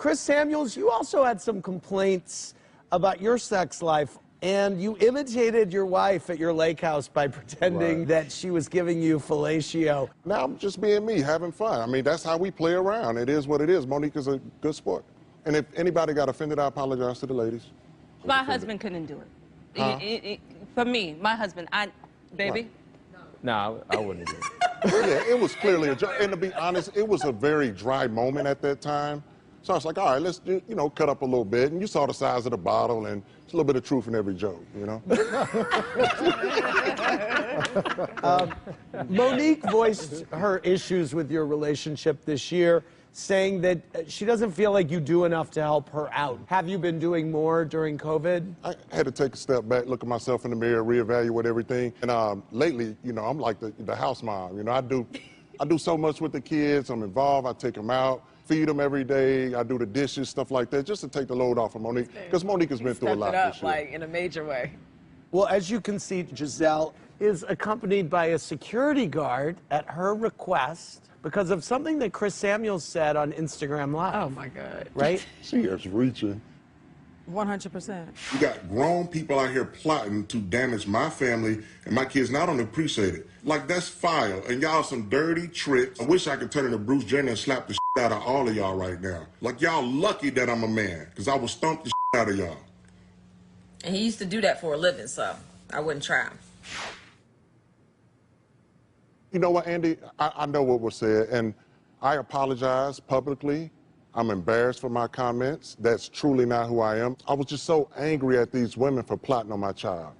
Chris Samuels, you also had some complaints about your sex life, and you imitated your wife at your lake house by pretending that she was giving you fellatio. Now I'm just being me, having fun. I mean, that's how we play around. It is what it is. Monique is a good sport. And if anybody got offended, I apologize to the ladies. My husband couldn't do it. Huh? For me, my husband, baby. No, I wouldn't do it. Yeah, it was clearly a joke. And to be honest, it was a very dry moment at that time. So I was like, all right, let's, cut up a little bit. And you saw the size of the bottle, and there's a little bit of truth in every joke, you know? Monique voiced her issues with your relationship this year, saying that she doesn't feel like you do enough to help her out. Have you been doing more during COVID? I had to take a step back, look at myself in the mirror, reevaluate everything. And lately, I'm like the house mom. I do so much with the kids. I'm involved. I take them out, feed them every day. I do the dishes, stuff like that, just to take the load off of Monique. Because Monique has been through a lot this year. Like in a major way. Well, as you can see, Giselle is accompanied by a security guard at her request because of something that Chris Samuels said on Instagram Live. Oh, my God. Right? She is reaching. 100%. You got grown people out here plotting to damage my family and my kids, and I don't appreciate it. Like, that's foul, and y'all some dirty tricks. I wish I could turn into Bruce Jenner and slap the shit out of all of y'all right now. Like, y'all lucky that I'm a man, because I will stomp the shit out of y'all. And he used to do that for a living, so I wouldn't try him. You know what, Andy? I know what was said, and I apologize publicly. I'm embarrassed for my comments. That's truly not who I am. I was just so angry at these women for plotting on my child.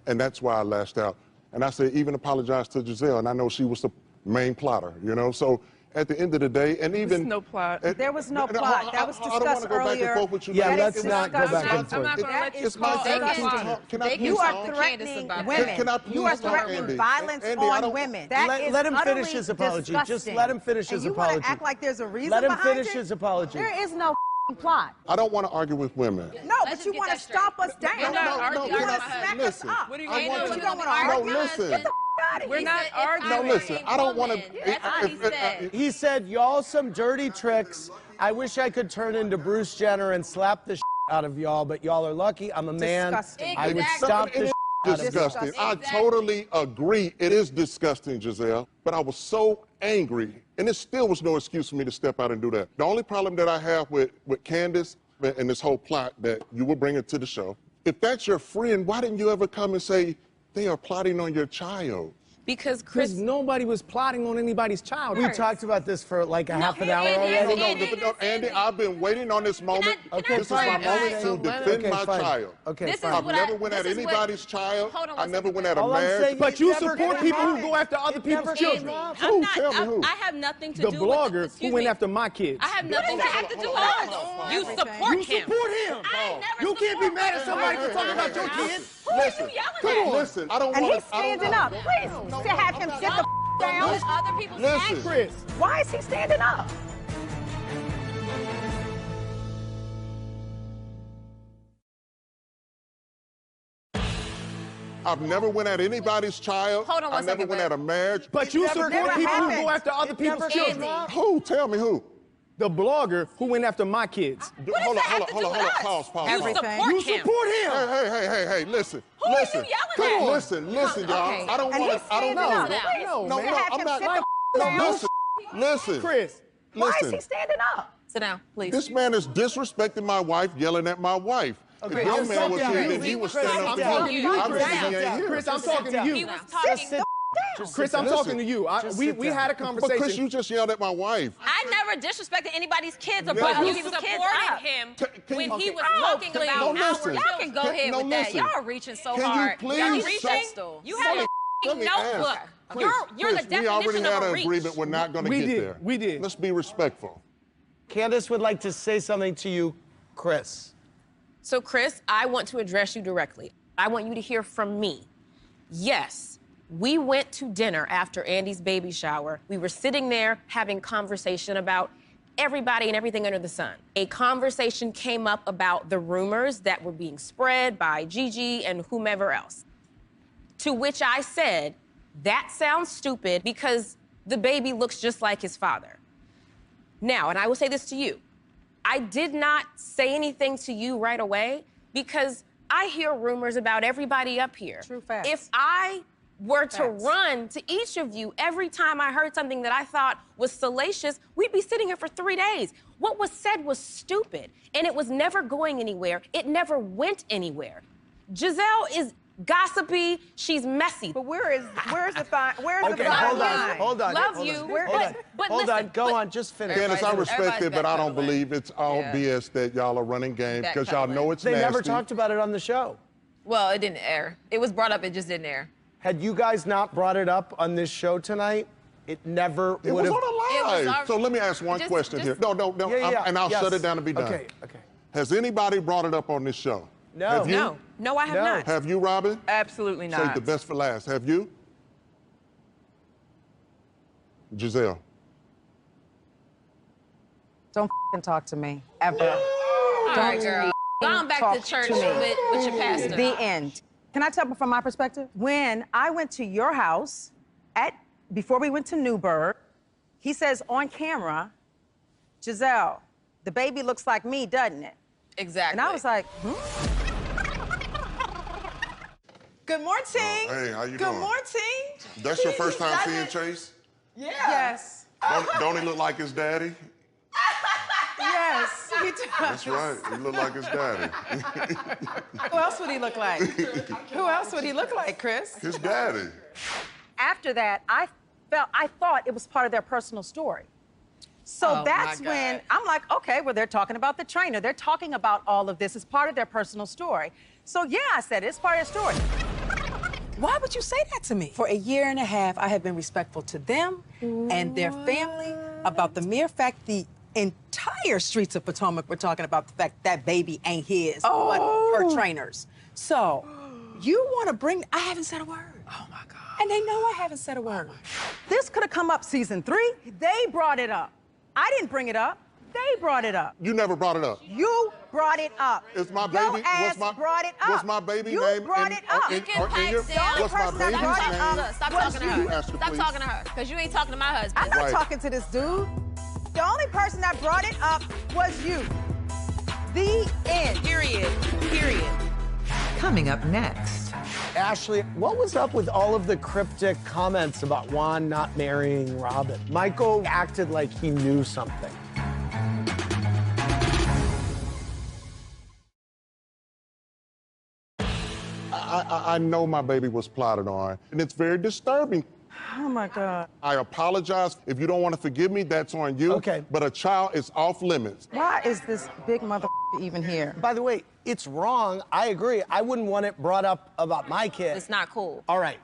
And that's why I lashed out. And I said, even apologize to Giselle, and I know she was the main plotter, So at the end of the day, and even... There was no plot. There was no plot. That was discussed earlier. I don't want to go back and forth with you. Yeah, guys. let's not go back and forth. I'm not going to let you It's my turn to talk. Can I please You talk? are threatening Can women. please You are talk, threatening Andy? violence Andy, I on don't- women. That is Let him finish utterly his apology. disgusting. Just let him finish his and apology. You want to act like there's a reason Let him behind finish it? his apology. There is no plot. I don't want to argue with women. No, Let's but you just want get to that stop us down. We're not You arguing want to about smack listen, us up. What do you I mean? want You to- don't want to No, argue? listen. Get the out of We're here. not arguing. No, listen, I don't want to... That's what he said. He said, y'all some dirty tricks. I wish I could turn into Bruce Jenner and slap the out of y'all, but y'all are lucky. I'm a man. Disgusting. I would Exactly. stop the out of y'all. Disgusting. I Exactly. totally agree. It is disgusting, Giselle. But I was so angry, and it still was no excuse for me to step out and do that. The only problem that I have with Candace and this whole plot that you were bringing to the show, if that's your friend, why didn't you ever come and say they are plotting on your child? Because nobody was plotting on anybody's child. We talked about this for like a half an hour already. No, Andy, I've been waiting on this moment. Okay, This is my fine. moment to defend my child. Okay, This is fine. I've what never went at this is what- anybody's child. Hold on I one never second. went at a All I'm marriage. saying But is you never support gonna people who happen. go after other people's never children. gonna Who? I'm Tell me not, who? I have nothing to The do blogger with who excuse went me. after my kids. I have nothing to have to do with us. You support You him. support him. I never You can't be support mad at him. somebody for talking about your kids. Who are Listen, you yelling come at? on. Listen, I don't And want he's standing up. Please, to have him sit the down. With other people's Listen. actions. Chris. Why is he standing up? I've never went at anybody's child. Hold on one I never second, went but- at a marriage. But you support never people who happened. go after other It people's never children. happened. Who? Tell me who. The blogger who went after my kids. What does that have to do with us? Pause. You Everything. support You him. support him. Hey, listen. Who are you listen. yelling at? Listen, y'all. Okay. I don't And want he's to, I don't standing know. up. Please, No, No, man. to have I'm him not. sit the down. Listen. Chris. Why is Listen. he standing up? Sit down, please. This man is disrespecting my wife, yelling at my wife. Okay, If your I'm man was talking here, to then you. he would Chris, stand up I'm to talking you. to you, Obviously, Chris. he ain't here. Chris, I'm talking to He you. was Sit talking. the down. Chris, I'm Listen. talking to you. We sit had a But conversation. Chris, you just yelled at my wife. I never disrespected anybody's kids or Yeah, brought you other people's kids supported up. him Can when you- he was okay. talking No, about our listen. children. Y'all can go ahead No, with that. listen. Y'all are reaching so Can you hard. please Y'all show- reaching. You have a Let me notebook. ask. You're Chris, the we already definition had of a an reach. agreement. We're not going to We get did. there. We did. Let's be respectful. Candace would like to say something to you, Chris. So, Chris, I want to address you directly. I want you to hear from me. Yes, we went to dinner after Andy's baby shower. We were sitting there having conversation about everybody and everything under the sun. A conversation came up about the rumors that were being spread by Gigi and whomever else. To which I said, that sounds stupid because the baby looks just like his father. Now, and I will say this to you, I did not say anything to you right away because I hear rumors about everybody up here. True facts. If I were to Facts. run to each of you every time I heard something that I thought was salacious, we'd be sitting here for 3 days. What was said was stupid, and it was never going anywhere. It never went anywhere. Giselle is gossipy, she's messy. But where's the fine? Where's Okay, the fine line? hold on. Love hold you, on. but- Hold on. but Hold listen, on, go but- on, just finish. Candace, I respect everybody's it, but I don't backpedaling. believe it's all Yeah. BS that y'all are running game because y'all know it's They nasty. never talked about it on the show. Well, it didn't air. It was brought up, it just didn't air. Had you guys not brought it up on this show tonight, it never It would was have. on a It was live. our- So let me ask one Just- question just- here. No, and I'll yes. shut it down and be done. Okay. Has anybody brought it up on this show? No. Have you? No, no, I have No. not. Have you, Robin? Absolutely Save not. the best for last. Have you? Giselle. Don't f***ing talk to me, ever. All right, girl. Going back to talk church to me. with your pastor. The end. Can I tell you from my perspective? When I went to your house before we went to Newburgh, he says on camera, Giselle, the baby looks like me, doesn't it? Exactly. And I was like, Good morning. Hey, how you Good doing? morning. That's your first time seeing Chase? Yes. Don't he look like his daddy? Yes, he does. That's right. He look like his daddy. Who else would he look like? Who else would he look like, Chris? His daddy. After that, I thought it was part of their personal story. So Oh, that's my God. when I'm like, okay, well, they're talking about the trainer. They're talking about all of this as part of their personal story. So yeah, I said it's part of their story. Why would you say that to me? For a year and a half, I have been respectful to them and their family about the mere fact the entire streets of Potomac were talking about the fact that baby ain't his, but her trainers. So you want to bring, I haven't said a word. Oh my God. And they know I haven't said a word. This could have come up season 3. They brought it up. I didn't bring it up. They brought it up. You never brought it up. You brought it up. Is my Your baby? ass brought it up. What's my baby you name? brought it up. You can pipe down. What's my person that baby's brought it name? up Look, stop was talking to you. her. Ask her, Stop please. talking to her, because you ain't talking to my husband. I'm not Right. talking to this dude. The only person that brought it up was you. The end. Period. Period. Coming up next. Ashley, what was up with all of the cryptic comments about Juan not marrying Robin? Michael acted like he knew something. I know my baby was plotted on, and it's very disturbing. Oh my God. I apologize. If you don't want to forgive me, that's on you. Okay. But a child is off limits. Why is this big mother even here? By the way, it's wrong. I agree. I wouldn't want it brought up about my kid. It's not cool. All right.